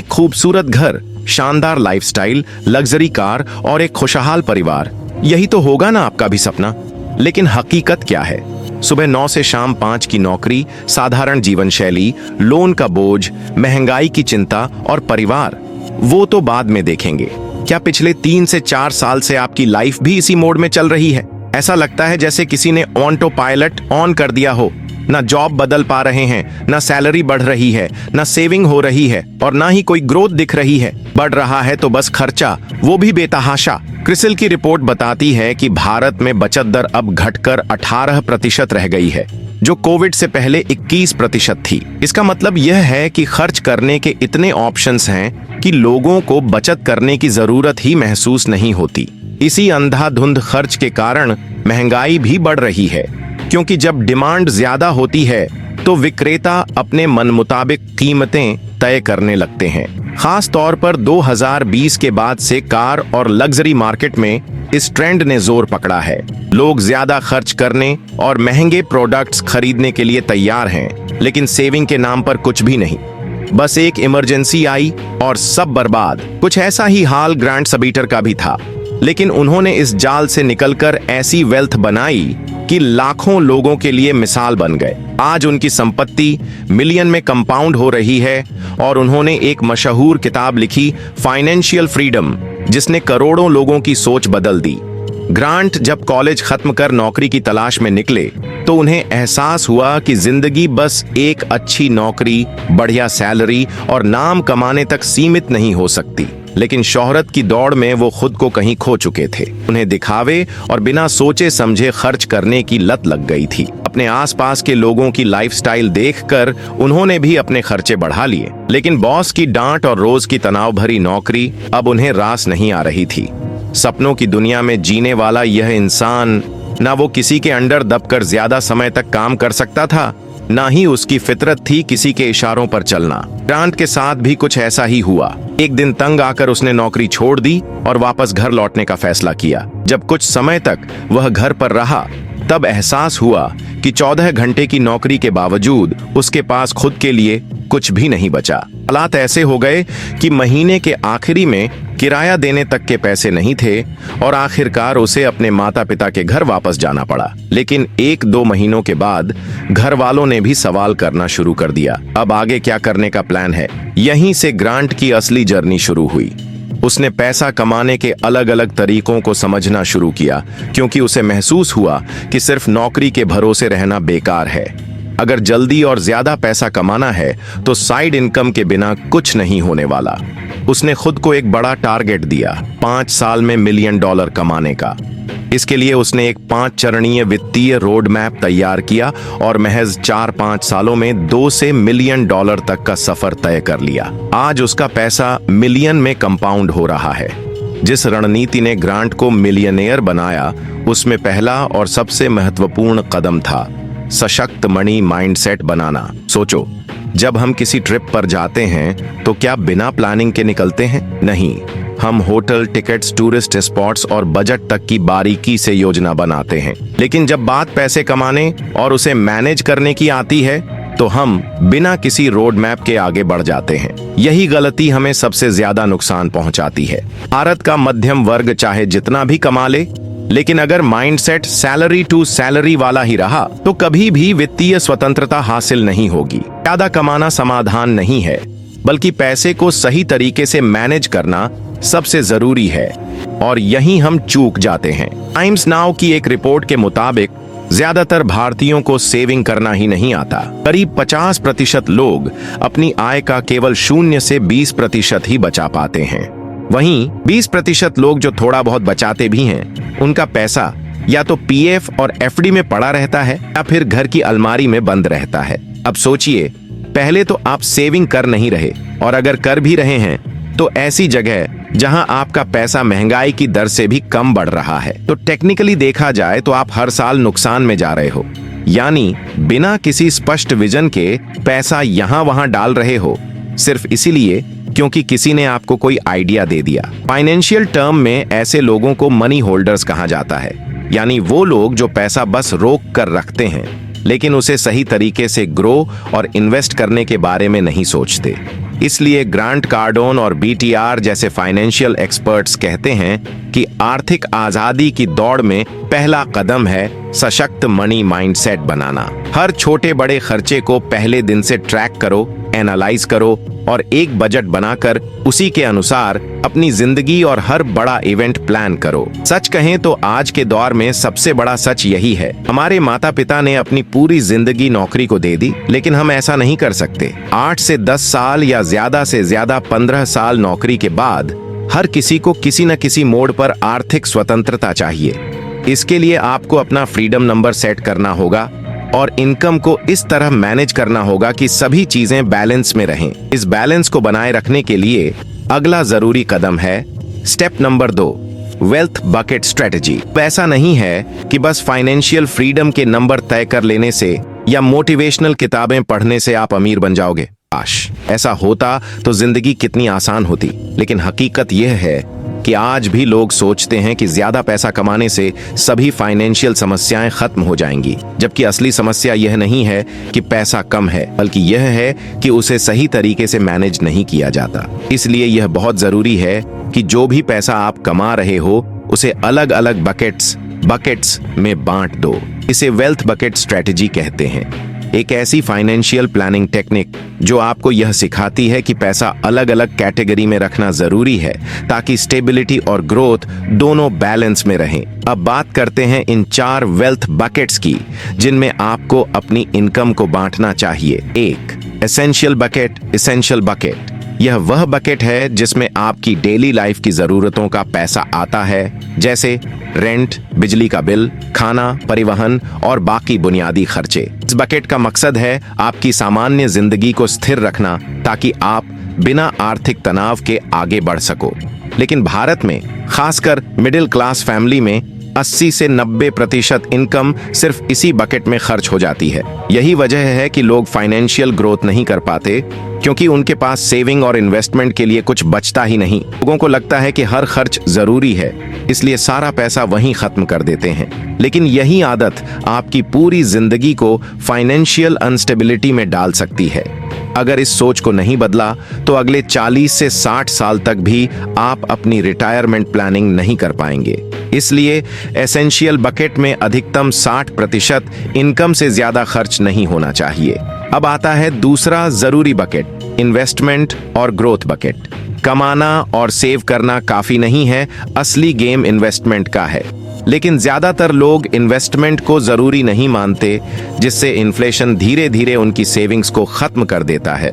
एक खूबसूरत घर, शानदार लाइफस्टाइल, लग्जरी कार और एक खुशहाल परिवार, यही तो होगा ना आपका भी सपना। लेकिन हकीकत क्या है? सुबह 9 से शाम 5 की नौकरी, साधारण जीवन शैली, लोन का बोझ, महंगाई की चिंता और परिवार, वो तो बाद में देखेंगे। क्या पिछले 3 से 4 साल से आपकी लाइफ भी इसी मोड में चल रही है? ऐसा लगता है जैसे किसी ने ऑटो पायलट ऑन कर दिया हो। ना जॉब बदल पा रहे हैं, ना सैलरी बढ़ रही है, ना सेविंग हो रही है और ना ही कोई ग्रोथ दिख रही है। बढ़ रहा है तो बस खर्चा, वो भी बेतहाशा। क्रिसिल की रिपोर्ट बताती है कि भारत में बचत दर अब घटकर 18% रह गई है, जो कोविड से पहले 21% थी। इसका मतलब यह है कि खर्च करने के इतने ऑप्शंस हैं कि लोगों को बचत करने की जरूरत ही महसूस नहीं होती। इसी अंधाधुंध खर्च के कारण महंगाई भी बढ़ रही है, क्योंकि जब डिमांड ज्यादा होती है तो विक्रेता अपने मन मुताबिक कीमतें तय करने लगते हैं। खास तौर पर 2020 के बाद से कार और लग्जरी मार्केट में इस ट्रेंड ने जोर पकड़ा है। लोग ज्यादा खर्च करने और महंगे प्रोडक्ट्स खरीदने के लिए तैयार हैं, लेकिन सेविंग के नाम पर कुछ भी नहीं। बस एक इमरजेंसी आई और सब बर्बाद। कुछ ऐसा ही हाल ग्रांट सबीटर का भी था, लेकिन उन्होंने इस जाल से निकलकर ऐसी वेल्थ बनाई कि लाखों लोगों के लिए मिसाल बन गए। आज उनकी संपत्ति मिलियन में कंपाउंड हो रही है और उन्होंने एक मशहूर किताब लिखी, फाइनेंशियल फ्रीडम, जिसने करोड़ों लोगों की सोच बदल दी। ग्रांट जब कॉलेज खत्म कर नौकरी की तलाश में निकले तो उन्हें एहसास हुआ कि जिंदगी बस एक अच्छी नौकरी, बढ़िया सैलरी और नाम कमाने तक सीमित नहीं हो सकती। लेकिन शोहरत की दौड़ में वो खुद को कहीं खो चुके थे। उन्हें दिखावे और बिना सोचे समझे खर्च करने की लत लग गई थी। अपने आसपास के लोगों की लाइफस्टाइल देखकर उन्होंने भी अपने खर्चे बढ़ा लिए, लेकिन बॉस की डांट और रोज की तनाव भरी नौकरी अब उन्हें रास नहीं आ रही थी। सपनों की दुनिया में जीने वाला यह इंसान ना वो किसी के अंडर दबकर ज्यादा समय तक काम कर सकता था, ना ही उसकी फितरत थी किसी के इशारों पर चलना। ग्रांट के साथ भी कुछ ऐसा ही हुआ। एक दिन तंग आकर उसने नौकरी छोड़ दी और वापस घर लौटने का फैसला किया। जब कुछ समय तक वह घर पर रहा, तब एहसास हुआ कि 14 घंटे की नौकरी के बावजूद उसके पास खुद के लिए कुछ भी नहीं बचा। हालात ऐसे हो गए कि महीने के आखिरी में किराया देने तक के पैसे नहीं थे और आखिरकार उसे अपने माता पिता के घर वापस जाना पड़ा। लेकिन 1-2 महीनों के बाद घर वालों ने भी सवाल करना शुरू कर दिया, अब आगे क्या करने का प्लान है? यहीं से ग्रांट की असली जर्नी शुरू हुई। उसने पैसा कमाने के अलग अलग तरीकों को समझना शुरू किया, क्योंकि उसे महसूस हुआ कि सिर्फ नौकरी के भरोसे रहना बेकार है। अगर जल्दी और ज्यादा पैसा कमाना है तो साइड इनकम के बिना कुछ नहीं होने वाला। उसने खुद को एक बड़ा टारगेट दिया, 5 साल में $1 मिलियन कमाने का। इसके लिए उसने एक 5 चरणीय वित्तीय रोड मैप तैयार किया और महज 4-5 सालों में 2 से $1 मिलियन तक का सफर तय कर लिया। आज उसका पैसा मिलियन में कंपाउंड हो रहा है। जिस रणनीति ने ग्रांट को मिलियनेयर बनाया, उसमें पहला और सबसे महत्वपूर्ण कदम था सशक्त मनी माइंडसेट बनाना। सोचो, जब हम किसी ट्रिप पर जाते हैं तो क्या बिना प्लानिंग के निकलते हैं? नहीं, हम होटल, टिकट्स, टूरिस्ट स्पॉट्स और बजट तक की बारीकी से योजना बनाते हैं। लेकिन जब बात पैसे कमाने और उसे मैनेज करने की आती है तो हम बिना किसी रोड मैप के आगे बढ़ जाते हैं। यही गलती हमें सबसे ज्यादा नुकसान पहुंचाती है। भारत का मध्यम वर्ग चाहे जितना भी कमा ले, लेकिन अगर माइंडसेट सैलरी टू सैलरी वाला ही रहा तो कभी भी वित्तीय स्वतंत्रता हासिल नहीं होगी। ज्यादा कमाना समाधान नहीं है, बल्कि पैसे को सही तरीके से मैनेज करना सबसे जरूरी है, और यहीं हम चूक जाते हैं। टाइम्स नाउ की एक रिपोर्ट के मुताबिक ज्यादातर भारतीयों को सेविंग करना ही नहीं आता। करीब 50% लोग अपनी आय का केवल 0 से 20% ही बचा पाते हैं। वहीं 20% लोग जो थोड़ा बहुत बचाते भी हैं, उनका पैसा या तो पीएफ और एफडी में पड़ा रहता है या फिर घर की अलमारी में बंद रहता है। अब सोचिए, पहले तो आप सेविंग कर नहीं रहे, और अगर कर भी रहे हैं तो ऐसी जगह जहां आपका पैसा महंगाई की दर से भी कम बढ़ रहा है। तो टेक्निकली देखा जाए तो आप हर साल नुकसान में जा रहे हो, यानी बिना किसी स्पष्ट विजन के पैसा यहां वहां डाल रहे हो, सिर्फ इसीलिए क्योंकि किसी ने आपको कोई आइडिया दे दिया। फाइनेंशियल टर्म में ऐसे लोगों को मनी होल्डर्स कहा जाता है, यानी वो लोग जो पैसा बस रोक कर रखते हैं, लेकिन उसे सही तरीके से ग्रो और इन्वेस्ट करने के बारे में नहीं सोचते। इसलिए ग्रांट कार्डोन और बीटीआर जैसे फाइनेंशियल एक्सपर्ट्स कहते हैं कि आर्थिक आजादी की दौड़ में पहला कदम है सशक्त मनी माइंडसेट बनाना। हर छोटे बड़े खर्चे को पहले दिन से ट्रैक करो, एनालाइज करो और एक बजट बनाकर उसी के अनुसार अपनी जिंदगी और हर बड़ा इवेंट प्लान करो। सच कहें तो आज के दौर में सबसे बड़ा सच यही है। हमारे माता पिता ने अपनी पूरी जिंदगी नौकरी को दे दी, लेकिन हम ऐसा नहीं कर सकते। 8 से 10 साल या ज्यादा से ज्यादा 15 साल नौकरी के बाद हर किसी को किसी न किसी मोड़ पर आर्थिक स्वतंत्रता चाहिए। इसके लिए आपको अपना फ्रीडम नंबर सेट करना होगा और इनकम को इस तरह मैनेज करना होगा कि सभी चीजें बैलेंस में रहें। इस बैलेंस को बनाए रखने के लिए अगला जरूरी कदम है step number 2, wealth bucket strategy. ऐसा नहीं है कि बस फाइनेंशियल फ्रीडम के नंबर तय कर लेने से या मोटिवेशनल किताबें पढ़ने से आप अमीर बन जाओगे। काश ऐसा होता तो जिंदगी कितनी आसान होती, लेकिन हकीकत यह है कि आज भी लोग सोचते हैं कि ज्यादा पैसा कमाने से सभी फाइनेंशियल समस्याएं खत्म हो जाएंगी, जबकि असली समस्या यह नहीं है कि पैसा कम है, बल्कि यह है कि उसे सही तरीके से मैनेज नहीं किया जाता। इसलिए यह बहुत जरूरी है कि जो भी पैसा आप कमा रहे हो उसे अलग अलग बकेट्स में बांट दो। इसे वेल्थ बकेट स्ट्रेटजी कहते हैं। एक ऐसी फाइनेंशियल प्लानिंग टेक्निक जो आपको यह सिखाती है कि पैसा अलग अलग कैटेगरी में रखना जरूरी है ताकि स्टेबिलिटी और ग्रोथ दोनों बैलेंस में रहें। अब बात करते हैं इन 4 वेल्थ बकेट्स की जिनमें आपको अपनी इनकम को बांटना चाहिए। 1, एसेंशियल बकेट। यह वह बकेट है जिसमें आपकी डेली लाइफ की जरूरतों का पैसा आता है, जैसे रेंट, बिजली का बिल, खाना, परिवहन और बाकी बुनियादी खर्चे। इस बकेट का मकसद है आपकी सामान्य जिंदगी को स्थिर रखना ताकि आप बिना आर्थिक तनाव के आगे बढ़ सको। लेकिन भारत में खासकर मिडिल क्लास फैमिली में 80 से 90% इनकम सिर्फ इसी बकेट में खर्च हो जाती है। यही वजह है कि लोग फाइनेंशियल ग्रोथ नहीं कर पाते, क्योंकि उनके पास सेविंग और इन्वेस्टमेंट के लिए कुछ बचता ही नहीं। लोगों को लगता है कि हर खर्च जरूरी है, इसलिए सारा पैसा वहीं खत्म कर देते हैं। लेकिन यही आदत आपकी पूरी जिंदगी को फाइनेंशियल अनस्टेबिलिटी में डाल सकती है। अगर इस सोच को नहीं बदला तो अगले 40 से 60 साल तक भी आप अपनी रिटायरमेंट प्लानिंग नहीं कर पाएंगे। इसलिए एसेंशियल बकेट में अधिकतम 60% इनकम से ज्यादा खर्च नहीं होना चाहिए। अब आता है दूसरा जरूरी बकेट, इन्वेस्टमेंट और ग्रोथ बकेट। कमाना और सेव करना काफी नहीं है, असली गेम इन्वेस्टमेंट का है। लेकिन ज्यादातर लोग इन्वेस्टमेंट को जरूरी नहीं मानते, जिससे इन्फ्लेशन धीरे धीरे उनकी सेविंग्स को खत्म कर देता है।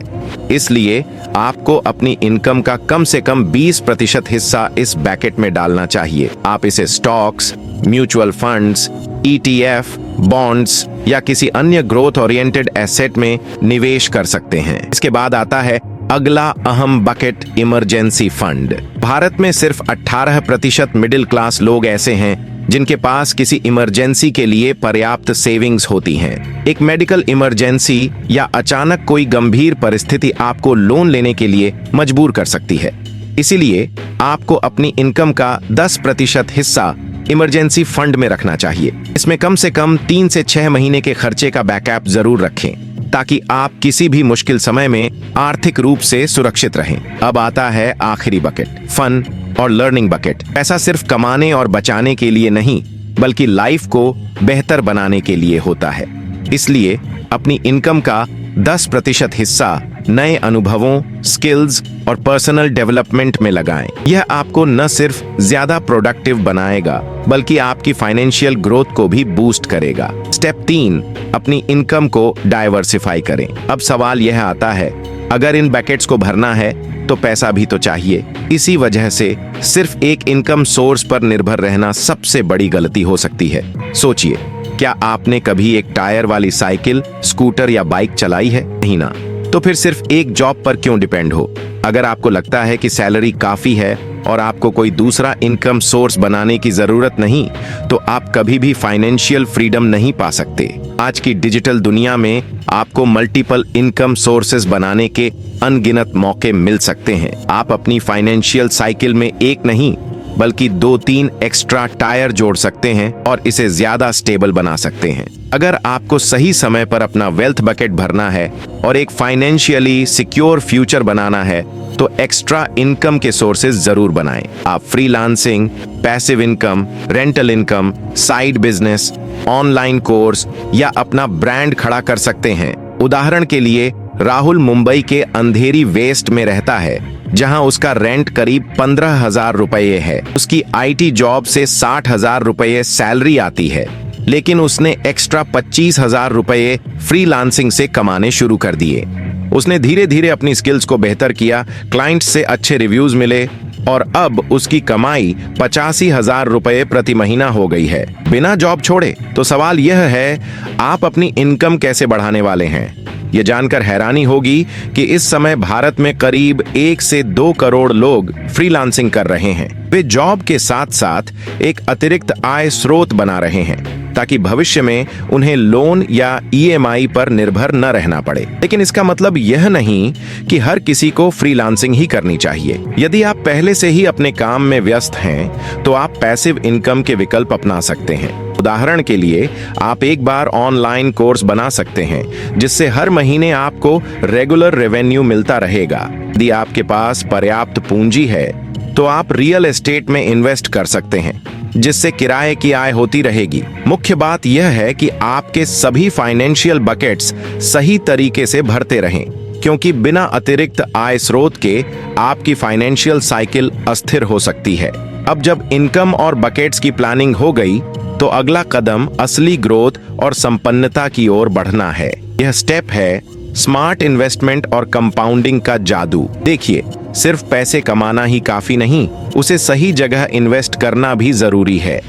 इसलिए आपको अपनी इनकम का कम से कम 20% हिस्सा इस बैकेट में डालना चाहिए। आप इसे stocks, mutual funds, ETF, bonds या किसी अन्य ग्रोथ ओरिएंटेड एसेट में निवेश कर सकते हैं। इसके बाद आता है अगला अहम बकेट, इमरजेंसी फंड। भारत में सिर्फ 18% मिडिल क्लास लोग ऐसे हैं जिनके पास किसी इमरजेंसी के लिए पर्याप्त सेविंग्स होती हैं। एक मेडिकल इमरजेंसी या अचानक कोई गंभीर परिस्थिति आपको लोन लेने के लिए मजबूर कर सकती है। इसीलिए आपको अपनी इनकम का 10% हिस्सा इमरजेंसी फंड में रखना चाहिए। इसमें कम से कम 3 से 6 महीने के खर्चे का बैकअप जरूर रखें, ताकि आप किसी भी मुश्किल समय में आर्थिक रूप से सुरक्षित रहें। अब आता है आखिरी बकेट, फन और लर्निंग बकेट। पैसा सिर्फ कमाने और बचाने के लिए नहीं, बल्कि लाइफ को बेहतर बनाने के लिए होता है। इसलिए अपनी इनकम का 10% हिस्सा नए अनुभवों, स्किल्स और पर्सनल डेवलपमेंट में लगाएं। यह आपको न सिर्फ ज्यादा प्रोडक्टिव बनाएगा, बल्कि आपकी फाइनेंशियल ग्रोथ को भी बूस्ट करेगा। स्टेप 3, अपनी इनकम को डाइवर्सिफाई करें। अब सवाल यह आता है, अगर इन बकेट्स को भरना है तो पैसा भी तो चाहिए। इसी वजह से सिर्फ एक इनकम सोर्स पर निर्भर रहना सबसे बड़ी गलती हो सकती है। सोचिए, क्या आपने कभी एक टायर वाली साइकिल, स्कूटर या बाइक चलाई है? नहीं ना। तो फिर सिर्फ एक जॉब पर क्यों डिपेंड हो? अगर आपको लगता है कि सैलरी काफी है और आपको कोई दूसरा इनकम सोर्स बनाने की जरूरत नहीं, तो आप कभी भी फाइनेंशियल फ्रीडम नहीं पा सकते। आज की डिजिटल दुनिया में आपको मल्टीपल इनकम सोर्सेज बनाने के अनगिनत मौके मिल सकते हैं। आप अपनी फाइनेंशियल साइकिल में एक नहीं, बल्कि 2-3 एक्स्ट्रा टायर जोड़ सकते हैं और इसे ज्यादा स्टेबल बना सकते हैं। अगर आपको सही समय पर अपना वेल्थ बकेट भरना है और एक फाइनेंशियली सिक्योर फ्यूचर बनाना है तो एक्स्ट्रा इनकम के सोर्सेज जरूर बनाएं। आप freelancing, passive income, rental income, side business, online course या अपना ब्रांड खड़ा कर सकते हैं। उदाहरण के लिए राहुल मुंबई के अंधेरी वेस्ट में रहता है, जहां उसका रेंट करीब 15,000 रुपये है। उसकी IT जॉब से 60,000 रुपये सैलरी आती है, लेकिन उसने एक्स्ट्रा 25,000 रुपये फ्रीलांसिंग से कमाने शुरू कर दिए। उसने धीरे धीरे अपनी स्किल्स को बेहतर किया, क्लाइंट्स से अच्छे रिव्यूज मिले और अब उसकी कमाई 85,000 रुपये प्रति महीना हो गई है, बिना जॉब छोड़े। तो सवाल यह है, आप अपनी इनकम कैसे बढ़ाने वाले हैं? यह जानकर हैरानी होगी कि इस समय भारत में करीब 1 से 2 करोड़ लोग फ्रीलांसिंग कर रहे हैं। वे जॉब के साथ साथ एक अतिरिक्त आय स्रोत बना रहे हैं ताकि भविष्य में उन्हें लोन या EMI पर निर्भर न रहना पड़े। लेकिन इसका मतलब यह नहीं कि हर किसी को फ्रीलांसिंग ही करनी चाहिए। यदि आप पहले से ही अपने काम में व्यस्त हैं, तो आप पैसिव इनकम के विकल्प अपना सकते हैं। उदाहरण के लिए, आप एक बार ऑनलाइन कोर्स बना सकते हैं जिससे हर महीने आपको रेगुलर रेवेन्यू मिलता रहेगा। यदि आपके पास पर्याप्त पूंजी है तो आप रियल एस्टेट में इन्वेस्ट कर सकते हैं, जिससे किराए की आय होती रहेगी। मुख्य बात यह है कि आपके सभी फाइनेंशियल बकेट्स सही तरीके से भरते रहें, क्योंकि बिना अतिरिक्त आय स्रोत के आपकी फाइनेंशियल साइकिल अस्थिर हो सकती है। अब जब इनकम और बकेट्स की प्लानिंग हो गई, तो अगला कदम असली ग्रोथ और संपन्नता की ओर बढ़ना है। यह स्टेप है स्मार्ट इन्वेस्टमेंट और कंपाउंडिंग का जादू। देखिए, सिर्फ पैसे कमाना ही काफी नहीं, उसे सही जगह इन्वेस्ट करना भी जरूरी है।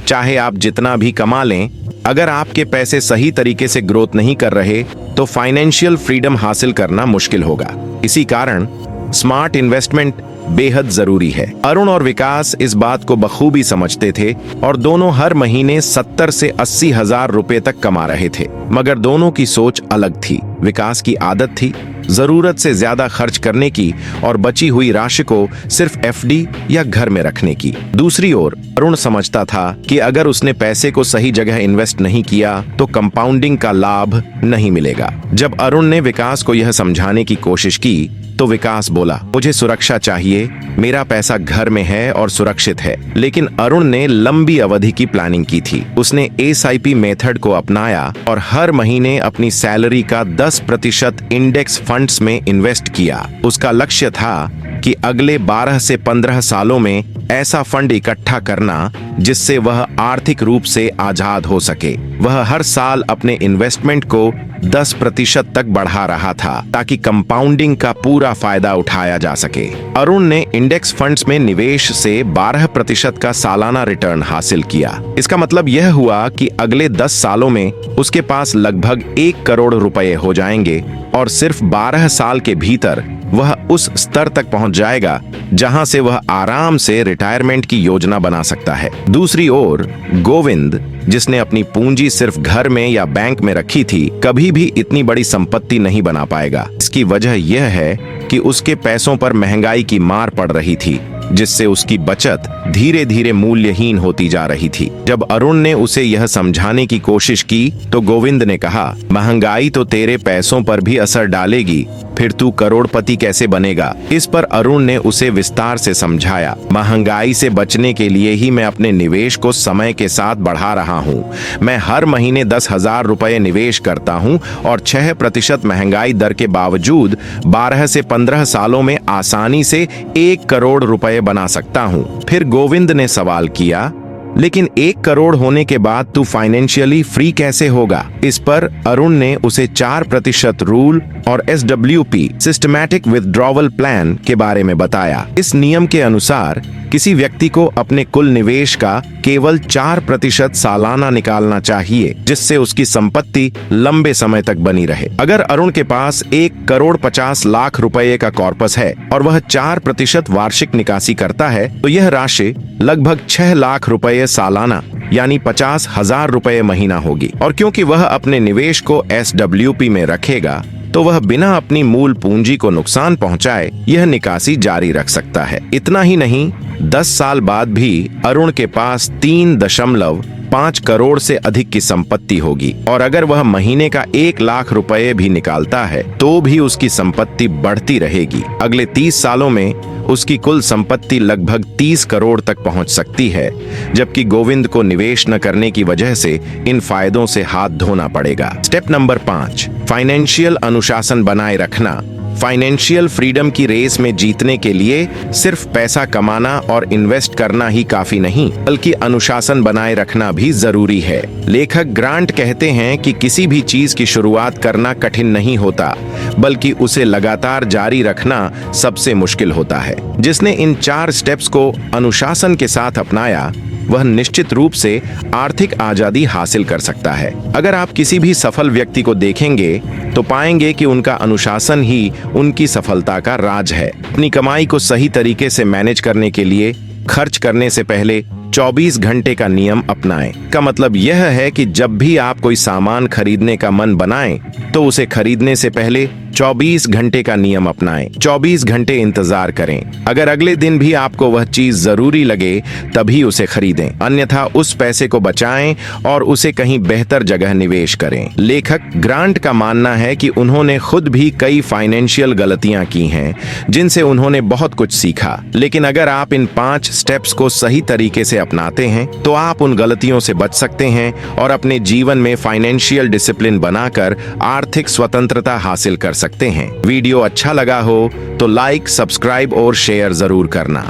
चाहे आप जितना भी कमा लें, अगर आपके पैसे सही तरीके से ग्रोथ नहीं कर रहे तो फाइनेंशियल फ्रीडम हासिल करना मुश्किल होगा। इसी कारण स्मार्ट इन्वेस्टमेंट बेहद जरूरी है। अरुण और विकास इस बात को बखूबी समझते थे और दोनों हर महीने 70 से 80 हजार रुपए तक कमा रहे थे, मगर दोनों की सोच अलग थी। विकास की आदत थी जरूरत से ज्यादा खर्च करने की और बची हुई राशि को सिर्फ FD या घर में रखने की। दूसरी ओर अरुण समझता था कि अगर उसने पैसे को सही जगह इन्वेस्ट नहीं किया तो कंपाउंडिंग का लाभ नहीं मिलेगा। जब अरुण ने विकास को यह समझाने की कोशिश की तो विकास बोला, मुझे सुरक्षा चाहिए, मेरा पैसा घर में है और सुरक्षित है। लेकिन अरुण ने लंबी अवधि की प्लानिंग की थी। उसने SIP मेथड को अपनाया और हर महीने अपनी सैलरी का 10% इंडेक्स फंड्स में इन्वेस्ट किया। उसका लक्ष्य था कि अगले 12 से 15 सालों में ऐसा फंड इकट्ठा करना जिससे वह आर्थिक रूप से आजाद हो सके। वह हर साल अपने इन्वेस्टमेंट को 10% तक बढ़ा रहा था ताकि कंपाउंडिंग का पूरा फायदा उठाया जा सके। अरुण ने इंडेक्स फंड्स में निवेश से 12% का सालाना रिटर्न हासिल किया। इसका मतलब यह हुआ कि अगले 10 सालों में उसके पास लगभग 1 करोड़ रुपए हो जाएंगे और सिर्फ 12 साल के भीतर वह उस स्तर तक पहुंच जाएगा जहां से वह आराम से रिटायरमेंट की योजना बना सकता है। दूसरी ओर गोविंद, जिसने अपनी पूंजी सिर्फ घर में या बैंक में रखी थी, कभी भी इतनी बड़ी संपत्ति नहीं बना पाएगा। इसकी वजह यह है कि उसके पैसों पर महंगाई की मार पड़ रही थी, जिससे उसकी बचत धीरे धीरे मूल्यहीन होती जा रही थी। जब अरुण ने उसे यह समझाने की कोशिश की तो गोविंद ने कहा, महंगाई तो तेरे पैसों पर भी असर डालेगी, फिर तू करोड़पति कैसे बनेगा? इस पर अरुण ने उसे विस्तार से समझाया, महंगाई से बचने के लिए ही मैं अपने निवेश को समय के साथ बढ़ा रहा हूँ। मैं हर महीने 10,000 रुपए निवेश करता हूँ और 6% महंगाई दर के बावजूद 12 से 15 सालों में आसानी से 1 करोड़ रुपए बना सकता हूँ। फिर गोविंद ने सवाल किया, लेकिन 1 करोड़ होने के बाद तू फाइनेंशियली फ्री कैसे होगा? इस पर अरुण ने उसे 4% रूल और SWP सिस्टमैटिक विथड्रॉवल प्लान के बारे में बताया। इस नियम के अनुसार किसी व्यक्ति को अपने कुल निवेश का केवल 4% सालाना निकालना चाहिए, जिससे उसकी संपत्ति लंबे समय तक बनी रहे। अगर अरुण के पास 1,50,00,000 रुपए का कॉर्पस है और वह 4% वार्षिक निकासी करता है, तो यह राशि लगभग 6 लाख रुपए सालाना यानी 50,000 रुपए महीना होगी। और क्योंकि वह अपने निवेश को SWP में रखेगा, तो वह बिना अपनी मूल पूंजी को नुकसान पहुंचाए यह निकासी जारी रख सकता है। इतना ही नहीं, 10 साल बाद भी अरुण के पास 3.5 करोड़ से अधिक की संपत्ति होगी और अगर वह महीने का 1 लाख रुपए भी निकालता है तो भी उसकी संपत्ति बढ़ती रहेगी। अगले 30 सालों में उसकी कुल संपत्ति लगभग 30 करोड़ तक पहुंच सकती है, जबकि गोविंद को निवेश न करने की वजह से इन फायदों से हाथ धोना पड़ेगा। स्टेप नंबर 5, फाइनेंशियल अनुशासन बनाए रखना। फाइनेंशियल फ्रीडम की रेस में जीतने के लिए सिर्फ पैसा कमाना और इन्वेस्ट करना ही काफी नहीं, बल्कि अनुशासन बनाए रखना भी जरूरी है। लेखक ग्रांट कहते हैं कि किसी भी चीज की शुरुआत करना कठिन नहीं होता, बल्कि उसे लगातार जारी रखना सबसे मुश्किल होता है। जिसने इन 4 स्टेप्स को अनुशासन के साथ अपनाया वह निश्चित रूप से आर्थिक आजादी हासिल कर सकता है। अगर आप किसी भी सफल व्यक्ति को देखेंगे तो पाएंगे कि उनका अनुशासन ही उनकी सफलता का राज है। अपनी कमाई को सही तरीके से मैनेज करने के लिए खर्च करने से पहले 24 घंटे का नियम अपनाएं। का मतलब यह है कि जब भी आप कोई सामान खरीदने का मन बनाएं तो उसे खरीदने से पहले 24 घंटे का नियम अपनाएं। 24 घंटे इंतजार करें। अगर अगले दिन भी आपको वह चीज जरूरी लगे तभी उसे खरीदें, अन्यथा उस पैसे को बचाएं और उसे कहीं बेहतर जगह निवेश करें। लेखक ग्रांट का मानना है कि उन्होंने खुद भी कई फाइनेंशियल गलतियां की हैं, जिनसे उन्होंने बहुत कुछ सीखा। लेकिन अगर आप इन 5 स्टेप्स को सही तरीके से अपनाते हैं तो आप उन गलतियों से बच सकते हैं और अपने जीवन में फाइनेंशियल डिसिप्लिन बनाकर आर्थिक स्वतंत्रता हासिल कर सकते हैं। वीडियो अच्छा लगा हो तो लाइक, सब्सक्राइब और शेयर जरूर करना।